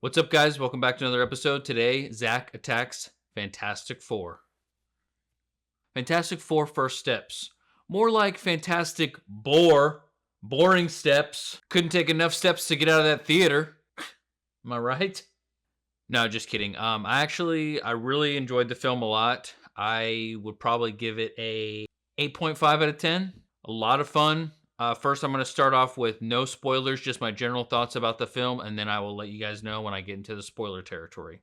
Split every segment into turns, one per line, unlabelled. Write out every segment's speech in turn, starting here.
What's up, guys? Welcome back to another episode. Today, Zach attacks Fantastic Four. Fantastic Four first steps. More like Fantastic boring steps. Couldn't take enough steps to get out of that theater. Am I right? No, just kidding. I really enjoyed the film a lot. I would probably give it a 8.5 out of 10. A lot of fun. First, I'm going to start off with no spoilers, just my general thoughts about the film, and then I will let you guys know when I get into the spoiler territory.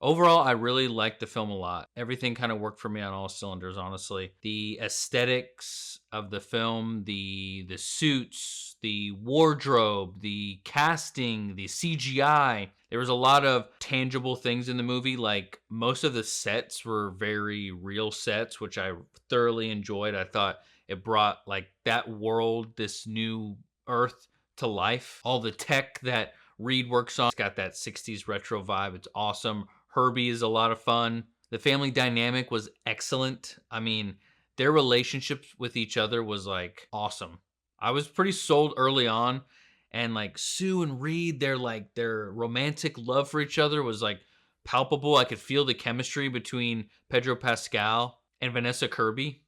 Overall, I really liked the film a lot. Everything kind of worked for me on all cylinders, honestly. The aesthetics of the film, the suits, the wardrobe, the casting, the CGI. There was a lot of tangible things in the movie. Like, most of the sets were very real sets, which I thoroughly enjoyed. I thought it brought like that world, this new Earth, to life. All the tech that Reed works on, it's got that 60s retro vibe. It's awesome. Herbie is a lot of fun. The family dynamic was excellent. I mean, their relationship with each other was like awesome. I was pretty sold early on, and like Sue and Reed, their romantic love for each other was like palpable. I could feel the chemistry between Pedro Pascal and Vanessa Kirby.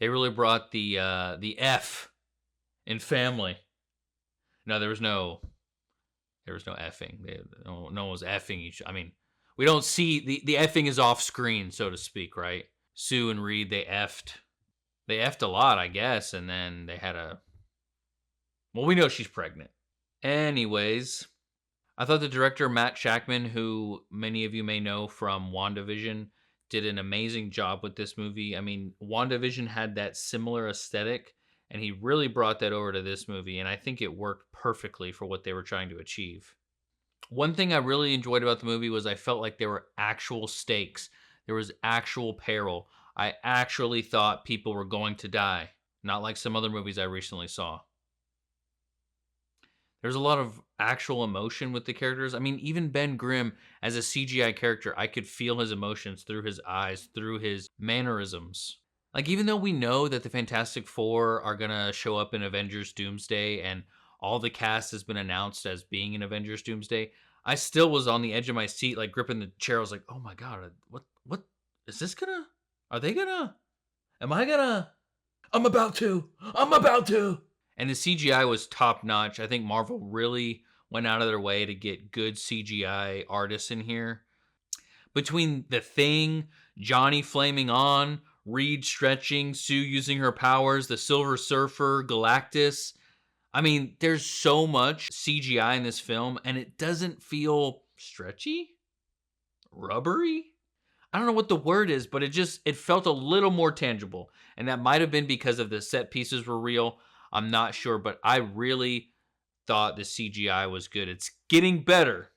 They really brought the F in family. No, there was no effing. No one was effing each. I mean, we don't see the effing is off screen, so to speak, right? Sue and Reed, they effed a lot, I guess, and then they had a. Well, we know she's pregnant. Anyways, I thought the director Matt Shakman, who many of you may know from WandaVision, did an amazing job with this movie. I mean, WandaVision had that similar aesthetic, and he really brought that over to this movie, and I think it worked perfectly for what they were trying to achieve. One thing I really enjoyed about the movie was I felt like there were actual stakes. There was actual peril. I actually thought people were going to die, not like some other movies I recently saw. There's a lot of actual emotion with the characters. I mean, even Ben Grimm as a CGI character, I could feel his emotions through his eyes, through his mannerisms. Like, even though we know that the Fantastic Four are gonna show up in Avengers Doomsday and all the cast has been announced as being in Avengers Doomsday, I still was on the edge of my seat, like gripping the chair. I was like, oh my God, what is this gonna, are they gonna, am I gonna, I'm about to. And the CGI was top notch. I think Marvel really went out of their way to get good CGI artists in here. Between The Thing, Johnny flaming on, Reed stretching, Sue using her powers, the Silver Surfer, Galactus. I mean, there's so much CGI in this film, and it doesn't feel stretchy? Rubbery? I don't know what the word is, but it felt a little more tangible. And that might have been because of the set pieces were real. I'm not sure, but I really thought the CGI was good. It's getting better.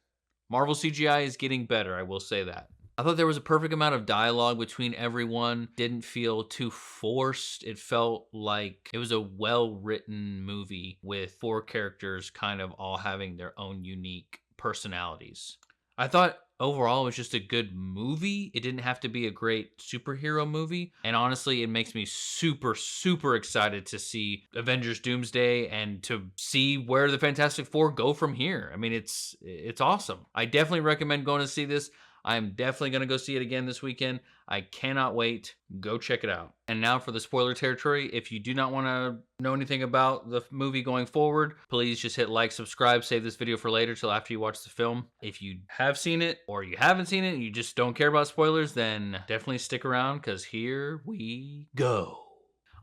Marvel CGI is getting better, I will say that. I thought there was a perfect amount of dialogue between everyone. Didn't feel too forced. It felt like it was a well-written movie with four characters kind of all having their own unique personalities. I thought overall it was just a good movie. It didn't have to be a great superhero movie. And honestly, it makes me super, super excited to see Avengers Doomsday and to see where the Fantastic Four go from here. I mean, it's awesome. I definitely recommend going to see this. I'm definitely going to go see it again this weekend. I cannot wait. Go check it out. And now for the spoiler territory. If you do not want to know anything about the movie going forward, please just hit like, subscribe, save this video for later till after you watch the film. If you have seen it or you haven't seen it and you just don't care about spoilers, then definitely stick around because here we go.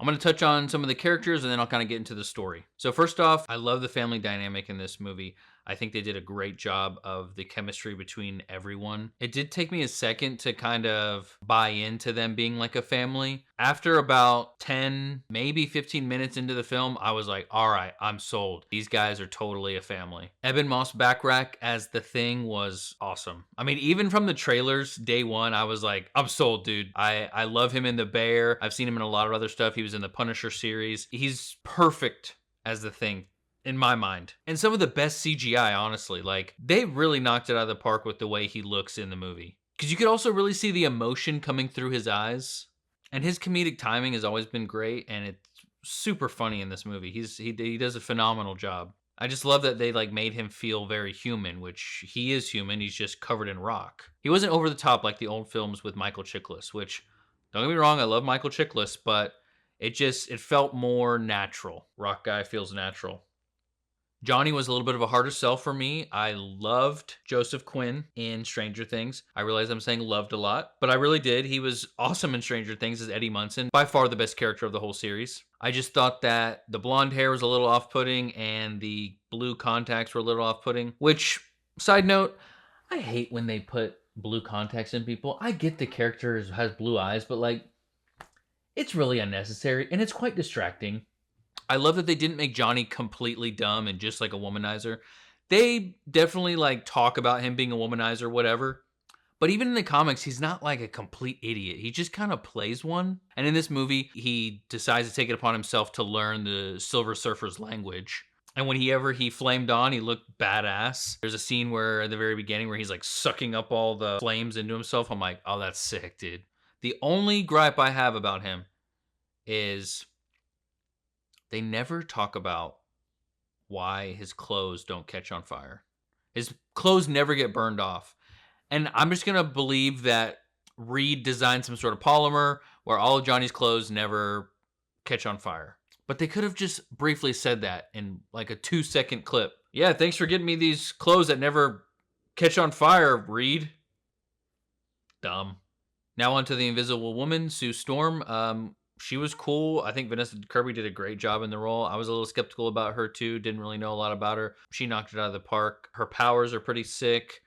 I'm going to touch on some of the characters and then I'll kind of get into the story. So first off, I love the family dynamic in this movie. I think they did a great job of the chemistry between everyone. It did take me a second to kind of buy into them being like a family. After about 10, maybe 15 minutes into the film, I was like, all right, I'm sold. These guys are totally a family. Eben Moss-Backrack as the Thing was awesome. I mean, even from the trailers, day one, I was like, I'm sold, dude. I love him in The Bear. I've seen him in a lot of other stuff. He was in the Punisher series. He's perfect as the Thing, in my mind. And some of the best CGI, honestly. Like, they really knocked it out of the park with the way he looks in the movie. Because you could also really see the emotion coming through his eyes. And his comedic timing has always been great, and it's super funny in this movie. He does a phenomenal job. I just love that they like made him feel very human, which he is human. He's just covered in rock. He wasn't over the top like the old films with Michael Chiklis, which don't get me wrong, I love Michael Chiklis, but it felt more natural. Rock guy feels natural. Johnny was a little bit of a harder sell for me. I loved Joseph Quinn in Stranger Things. I realize I'm saying loved a lot, but I really did. He was awesome in Stranger Things as Eddie Munson. By far the best character of the whole series. I just thought that the blonde hair was a little off-putting and the blue contacts were a little off-putting, which, side note, I hate when they put blue contacts in people. I get the character has blue eyes, but like, it's really unnecessary and it's quite distracting. I love that they didn't make Johnny completely dumb and just like a womanizer. They definitely like talk about him being a womanizer, whatever. But even in the comics, he's not like a complete idiot. He just kind of plays one. And in this movie, he decides to take it upon himself to learn the Silver Surfer's language. And whenever he flamed on, he looked badass. There's a scene where at the very beginning where he's like sucking up all the flames into himself. I'm like, oh, that's sick, dude. The only gripe I have about him is they never talk about why his clothes don't catch on fire. His clothes never get burned off. And I'm just going to believe that Reed designed some sort of polymer where all of Johnny's clothes never catch on fire. But they could have just briefly said that in like a 2-second clip. Yeah, thanks for getting me these clothes that never catch on fire, Reed. Dumb. Now on to the Invisible Woman, Sue Storm. She was cool. I think Vanessa Kirby did a great job in the role. I was a little skeptical about her too. Didn't really know a lot about her. She knocked it out of the park. Her powers are pretty sick.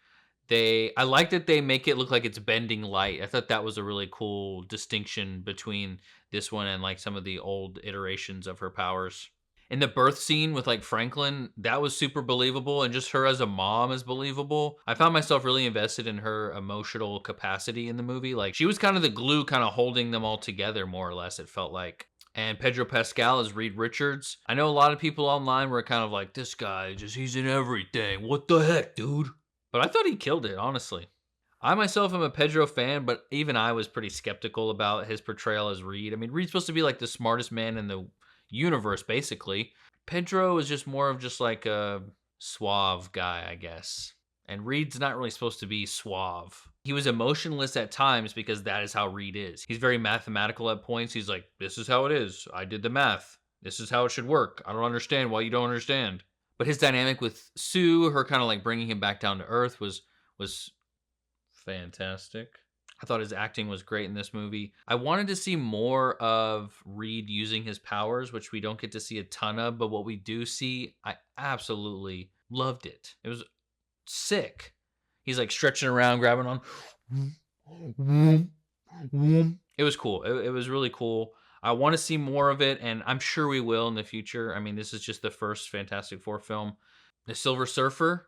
I like that they make it look like it's bending light. I thought that was a really cool distinction between this one and like some of the old iterations of her powers. In the birth scene with like Franklin, that was super believable, and just her as a mom is believable. I found myself really invested in her emotional capacity in the movie. Like she was kind of the glue kind of holding them all together, more or less, it felt like. And Pedro Pascal as Reed Richards. I know a lot of people online were kind of like, this guy, he's in everything. What the heck, dude? But I thought he killed it, honestly. I myself am a Pedro fan, but even I was pretty skeptical about his portrayal as Reed. I mean, Reed's supposed to be like the smartest man in the universe, basically. Pedro is just more of just like a suave guy, I guess. And Reed's not really supposed to be suave. He was emotionless at times because that is how Reed is. He's very mathematical at points. He's like, this is how it is. I did the math. This is how it should work. I don't understand why you don't understand. But his dynamic with Sue, her kind of like bringing him back down to earth was fantastic. I thought his acting was great in this movie. I wanted to see more of Reed using his powers, which we don't get to see a ton of, but what we do see, I absolutely loved it. It was sick. He's like stretching around, grabbing on. It was cool. It was really cool. I want to see more of it, and I'm sure we will in the future. I mean, this is just the first Fantastic Four film. The Silver Surfer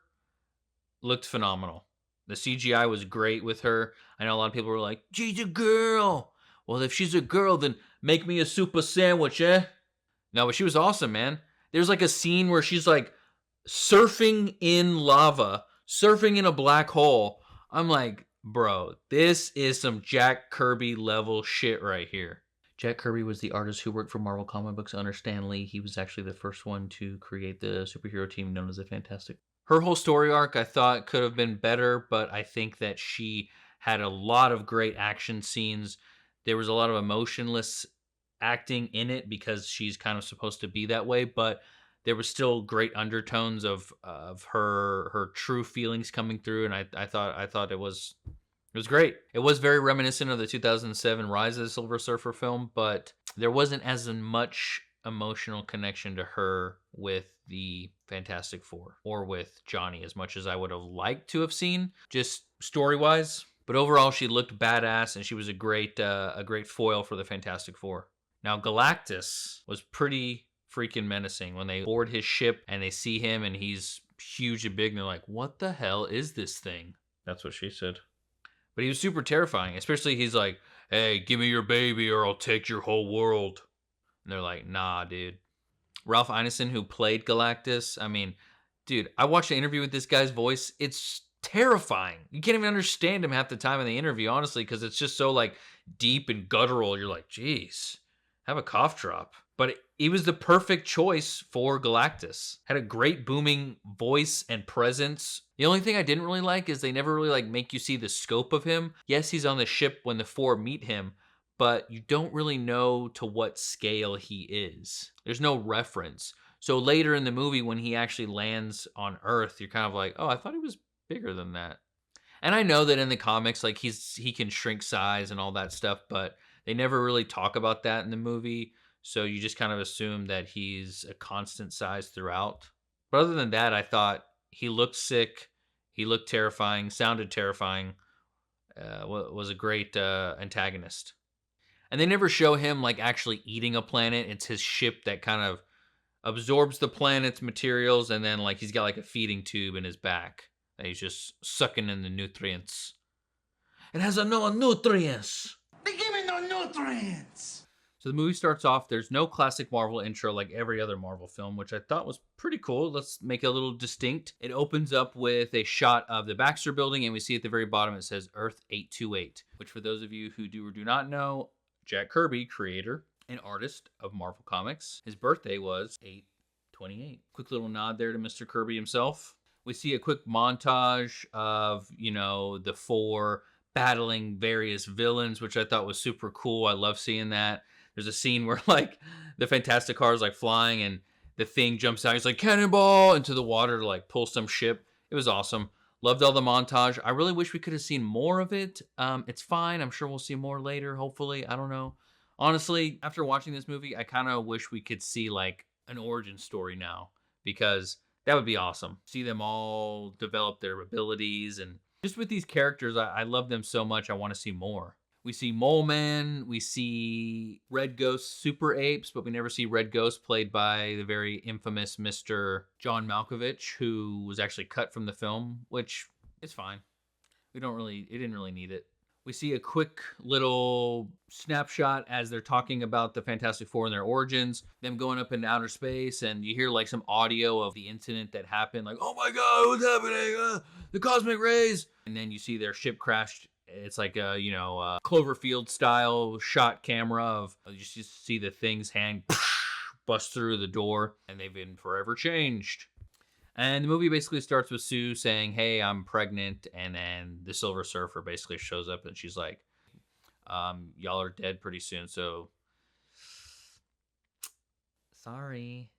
looked phenomenal. The CGI was great with her. I know a lot of people were like, she's a girl. Well, if she's a girl, then make me a super sandwich, eh? No, but she was awesome, man. There's like a scene where she's like surfing in lava, surfing in a black hole. I'm like, bro, this is some Jack Kirby level shit right here. Jack Kirby was the artist who worked for Marvel Comic Books under Stan Lee. He was actually the first one to create the superhero team known as the Fantastic. Her whole story arc I thought could have been better, but I think that she had a lot of great action scenes. There was a lot of emotionless acting in it because she's kind of supposed to be that way, but there was still great undertones of her true feelings coming through, and I thought it was great. It was very reminiscent of the 2007 Rise of the Silver Surfer film, but there wasn't as much emotional connection to her with the Fantastic Four or with Johnny as much as I would have liked to have seen, just story-wise. But overall, she looked badass, and she was a great foil for the Fantastic Four. Now, Galactus was pretty freaking menacing when they board his ship and they see him and he's huge and big, and they're like, what the hell is this thing? That's what she said. But he was super terrifying, especially he's like, hey, give me your baby or I'll take your whole world. And they're like, nah, dude. Ralph Ineson, who played Galactus, I mean, dude, I watched an interview with this guy's voice. It's terrifying. You can't even understand him half the time in the interview, honestly, because it's just so like deep and guttural. You're like, geez, have a cough drop. But He was the perfect choice for Galactus. Had a great booming voice and presence. The only thing I didn't really like is they never really like make you see the scope of him. Yes, he's on the ship when the four meet him, but you don't really know to what scale he is. There's no reference. So later in the movie when he actually lands on Earth, you're kind of like, "Oh, I thought he was bigger than that." And I know that in the comics, like he can shrink size and all that stuff, but they never really talk about that in the movie. So you just kind of assume that he's a constant size throughout. But other than that, I thought he looked sick, he looked terrifying, sounded terrifying. Was a great antagonist. And they never show him like actually eating a planet. It's his ship that kind of absorbs the planet's materials, and then like he's got like a feeding tube in his back that he's just sucking in the nutrients. It has no nutrients. They give me no nutrients. So the movie starts off. There's no classic Marvel intro like every other Marvel film, which I thought was pretty cool. Let's make it a little distinct. It opens up with a shot of the Baxter building, and we see at the very bottom it says Earth 828, which for those of you who do or do not know, Jack Kirby, creator and artist of Marvel Comics, his birthday was 8/28. Quick little nod there to Mr. Kirby himself. We see a quick montage of, the four battling various villains, which I thought was super cool. I love seeing that. There's a scene where like the Fantastic Car is like flying and the Thing jumps out. He's like cannonball into the water to like pull some ship. It was awesome. Loved all the montage. I really wish we could have seen more of it. It's fine. I'm sure we'll see more later, hopefully. I don't know. Honestly, after watching this movie, I kind of wish we could see like an origin story now, because that would be awesome. See them all develop their abilities, and just with these characters, I love them so much. I want to see more. We see Mole Man, we see Red Ghost Super Apes, but we never see Red Ghost, played by the very infamous Mr. John Malkovich, who was actually cut from the film, which is fine. It didn't really need it. We see a quick little snapshot as they're talking about the Fantastic Four and their origins, them going up in outer space, and you hear like some audio of the incident that happened, like, "Oh my God, what's happening? The cosmic rays!" And then you see their ship crashed. It's like a, Cloverfield style shot camera of you just see the Thing's hand bust through the door, and they've been forever changed. And the movie basically starts with Sue saying, "Hey, I'm pregnant," and then the Silver Surfer basically shows up and she's like, "Y'all are dead pretty soon, so sorry."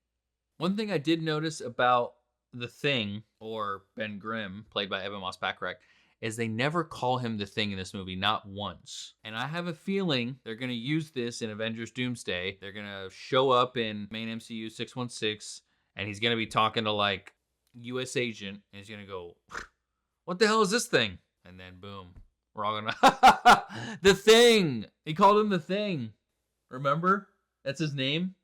One thing I did notice about the Thing, or Ben Grimm, played by Eben Moss-Backrack, is they never call him the Thing in this movie, not once. And I have a feeling they're going to use this in Avengers Doomsday. They're going to show up in main MCU 616, and he's going to be talking to like U.S. agent, and he's going to go, "What the hell is this thing?" And then boom, we're all going to, the Thing! He called him the Thing. Remember? That's his name.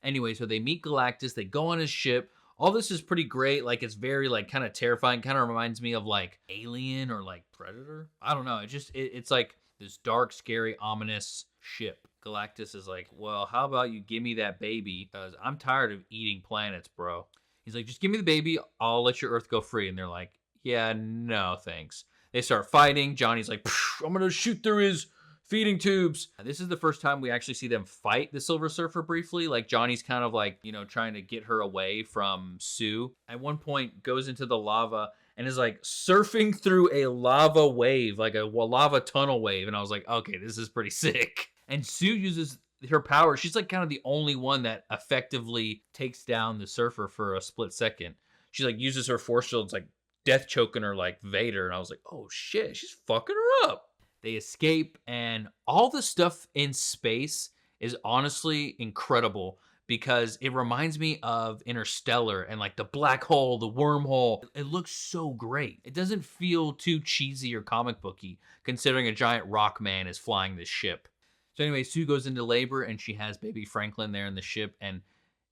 Anyway, so they meet Galactus, they go on his ship. All this is pretty great. Like, it's very, like, kind of terrifying. Kind of reminds me of, like, Alien or, like, Predator. I don't know. It's like this dark, scary, ominous ship. Galactus is like, "Well, how about you give me that baby? Because I'm tired of eating planets, bro." He's like, "Just give me the baby. I'll let your Earth go free." And they're like, "Yeah, no, thanks." They start fighting. Johnny's like, "I'm going to shoot through his feeding tubes." This is the first time we actually see them fight the Silver Surfer briefly. Like, Johnny's kind of like, trying to get her away from Sue. At one point goes into the lava and is like surfing through a lava wave, like a lava tunnel wave. And I was like, okay, this is pretty sick. And Sue uses her power. She's like kind of the only one that effectively takes down the Surfer for a split second. She like uses her force shields, like death choking her like Vader. And I was like, oh shit, she's fucking her up. They escape, and all the stuff in space is honestly incredible because it reminds me of Interstellar and like the black hole, the wormhole. It looks so great. It doesn't feel too cheesy or comic booky considering a giant rock man is flying this ship. So anyway, Sue goes into labor and she has baby Franklin there in the ship, and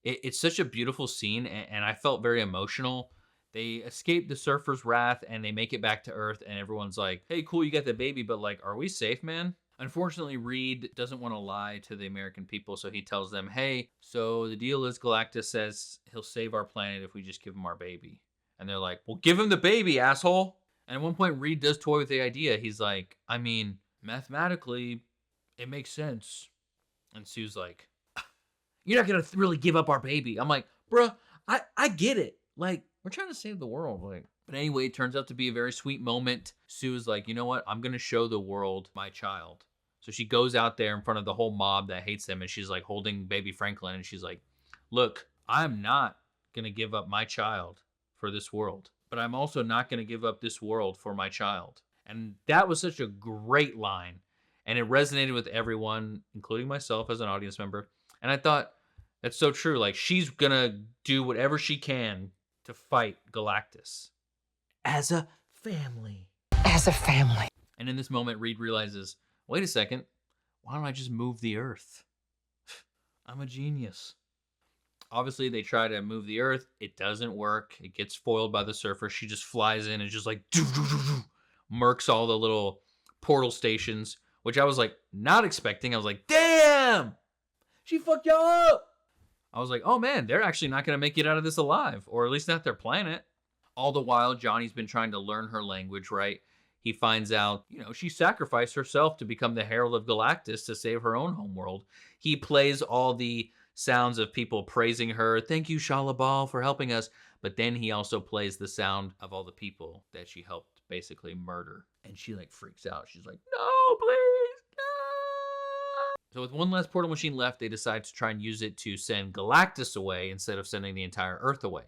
it's such a beautiful scene, and I felt very emotional. They escape the Surfer's wrath and they make it back to Earth, and everyone's like, "Hey, cool, you got the baby, but like, are we safe, man?" Unfortunately, Reed doesn't want to lie to the American people, so he tells them, "Hey, so the deal is Galactus says he'll save our planet if we just give him our baby." And they're like, "Well, give him the baby, asshole." And at one point, Reed does toy with the idea. He's like, "I mean, mathematically, it makes sense." And Sue's like, You're not going to really give up our baby. I'm like, bruh, I get it. Like, we're trying to save the world. Like, but anyway, it turns out to be a very sweet moment. Sue is like, you know what? I'm going to show the world my child. So she goes out there in front of the whole mob that hates them, and she's like holding baby Franklin, and she's like, look, I'm not going to give up my child for this world, but I'm also not going to give up this world for my child. And that was such a great line, and it resonated with everyone, including myself as an audience member. And I thought, that's so true. Like, she's going to do whatever she can to fight Galactus as a family.
As a family.
And in this moment, Reed realizes, wait a second, why don't I just move the Earth? I'm a genius. Obviously, they try to move the Earth. It doesn't work. It gets foiled by the Surfer. She just flies in and just like murks all the little portal stations, which I was like not expecting. I was like, damn, she fucked y'all up. I was like, oh man, they're actually not going to make it out of this alive, or at least not their planet. All the while, Johnny's been trying to learn her language, right? He finds out, she sacrificed herself to become the Herald of Galactus to save her own homeworld. He plays all the sounds of people praising her. Thank you, Shalabal, for helping us. But then he also plays the sound of all the people that she helped basically murder. And she like freaks out. She's like, no, please, no. So with one last portal machine left, they decide to try and use it to send Galactus away instead of sending the entire Earth away.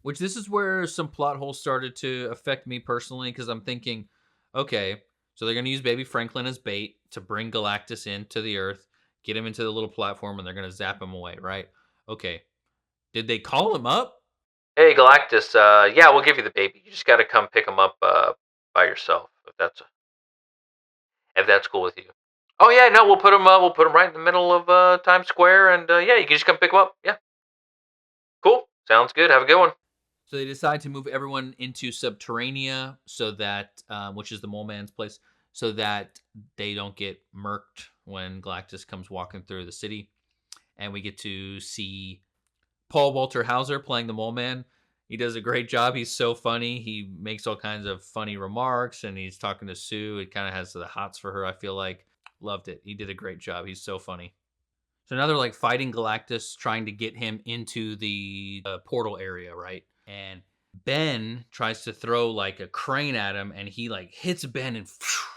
Which this is where some plot holes started to affect me personally, because I'm thinking, okay, so they're going to use baby Franklin as bait to bring Galactus into the Earth, get him into the little platform, and they're going to zap him away, right? Okay. Did they call him up? Hey, Galactus, yeah, we'll give you the baby. You just got to come pick him up by yourself, if that's cool with you. Oh yeah, no, we'll put him right in the middle of Times Square, and yeah, you can just come pick him up. Yeah. Cool. Sounds good. Have a good one. So they decide to move everyone into Subterranea, so that, which is the Mole Man's place, so that they don't get murked when Galactus comes walking through the city. And we get to see Paul Walter Hauser playing the Mole Man. He does a great job. He's so funny. He makes all kinds of funny remarks, and he's talking to Sue. It kind of has the hots for her, I feel like. Loved it. He did a great job. He's so funny. So now they're like fighting Galactus, trying to get him into the portal area, right? And Ben tries to throw like a crane at him, and he like hits Ben, and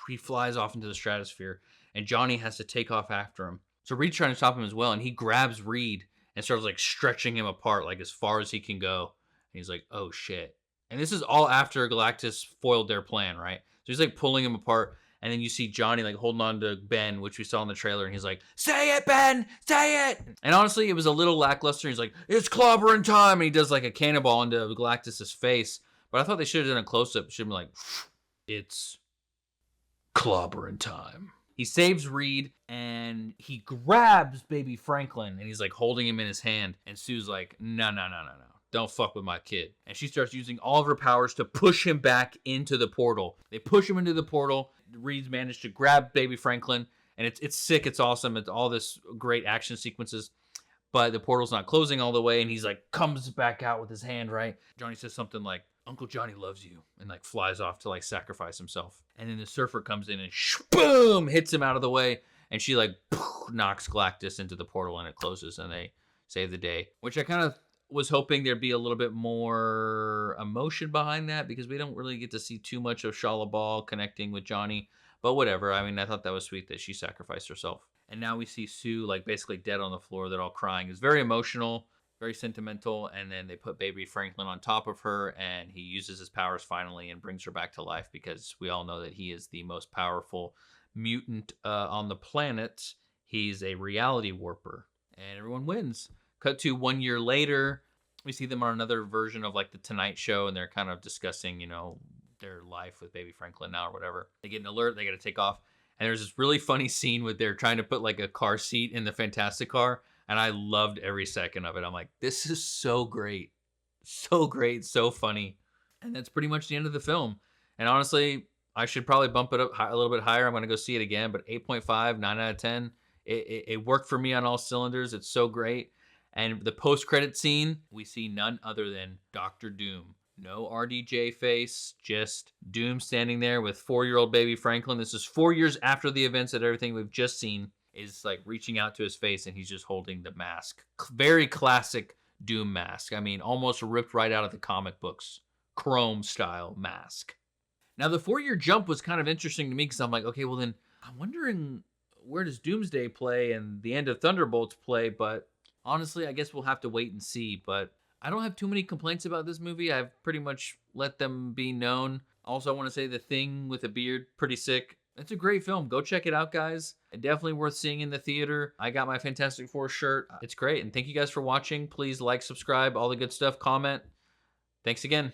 he flies off into the stratosphere. And Johnny has to take off after him. So Reed's trying to stop him as well, and he grabs Reed and starts like stretching him apart like as far as he can go. And he's like, oh shit. And this is all after Galactus foiled their plan, right? So he's like pulling him apart. And then you see Johnny like holding on to Ben, which we saw in the trailer, and he's like, say it, Ben, say it. And honestly, it was a little lackluster. He's like, it's clobbering time. And he does like a cannonball into Galactus's face. But I thought they should have done a close-up. Should have been like, it's clobbering time. He saves Reed, and he grabs baby Franklin, and he's like holding him in his hand. And Sue's like, no. Don't fuck with my kid. And she starts using all of her powers to push him back into the portal. They push him into the portal. Reed's managed to grab baby Franklin, and it's sick. It's awesome. It's all this great action sequences, but the portal's not closing all the way, and he's like comes back out with his hand, right? Johnny says something like, Uncle Johnny loves you, and like flies off to like sacrifice himself. And then the Surfer comes in and boom, hits him out of the way, and she like knocks Galactus into the portal, and it closes, and they save the day, which I kind of was hoping there'd be a little bit more emotion behind that, because we don't really get to see too much of Shalabal connecting with Johnny, but whatever. I mean, I thought that was sweet that she sacrificed herself. And now we see Sue like basically dead on the floor. They're all crying. It's very emotional, very sentimental. And then they put baby Franklin on top of her, and he uses his powers finally and brings her back to life, because we all know that he is the most powerful mutant on the planet. He's a reality warper, and everyone wins. Cut to 1 year later, we see them on another version of like the Tonight Show, and they're kind of discussing, their life with baby Franklin now or whatever. They get an alert, they got to take off. And there's this really funny scene where they're trying to put like a car seat in the Fantastic Car, and I loved every second of it. I'm like, this is so great. So great, so funny. And that's pretty much the end of the film. And honestly, I should probably bump it up a little bit higher. I'm going to go see it again, but 8.5, 9 out of 10. It worked for me on all cylinders. It's so great. And the post-credit scene, we see none other than Dr. Doom. No RDJ face, just Doom standing there with 4-year-old baby Franklin. This is 4 years after the events of everything we've just seen. is like reaching out to his face and he's just holding the mask. Very classic Doom mask. I mean, almost ripped right out of the comic books. Chrome style mask. Now, the 4-year jump was kind of interesting to me because I'm like, okay, well, then I'm wondering where does Doomsday play and the end of Thunderbolts play? But honestly, I guess we'll have to wait and see. But I don't have too many complaints about this movie. I've pretty much let them be known. Also, I want to say The Thing with a beard, pretty sick. It's a great film. Go check it out, guys. Definitely worth seeing in the theater. I got my Fantastic Four shirt. It's great. And thank you guys for watching. Please like, subscribe, all the good stuff, comment. Thanks again.